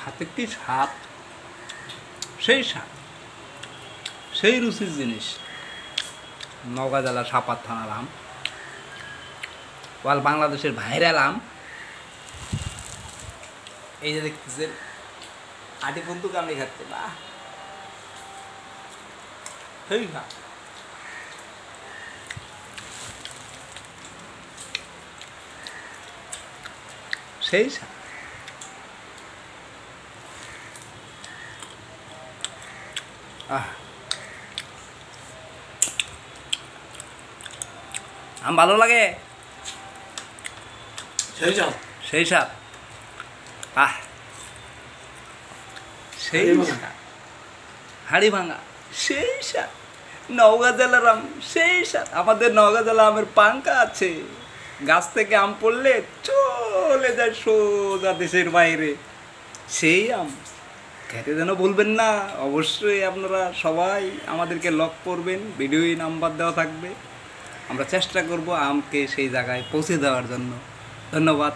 হাতে কি স্বাদ, সেই স্বাদ, সেই রুচির জিনিস। নওগাঁ জেলা সাপাত থানার আম, ওয়াল বাংলাদেশের ভাইরাল আম। এই যে দেখতেছেন আটি পর্যন্ত কামড়ে খাচ্ছে, বাহ সেই স্বাদ। সেই স্বাদ। আম ভালো লাগে, সেই স্বাদ। সেই স্বাদ। সেই স্বাদ, হাড়ি ভাঙা, সেই স্বাদ। নওগাঁ জেলার আম, সেই স্বাদ। আমাদের নওগাঁ জেলা আমের পাঙ্কা আছে, গাছ থেকে আম পড়লে চলে যায় সোজা দেশের বাইরে। সেই আম খেতে যেন বলবেন না। অবশ্যই আপনারা সবাই আমাদেরকে লক করবেন, ভিডিওই নাম্বার দেওয়া থাকবে। আমরা চেষ্টা করব আমকে সেই জায়গায় পৌঁছে দেওয়ার জন্য। ধন্যবাদ।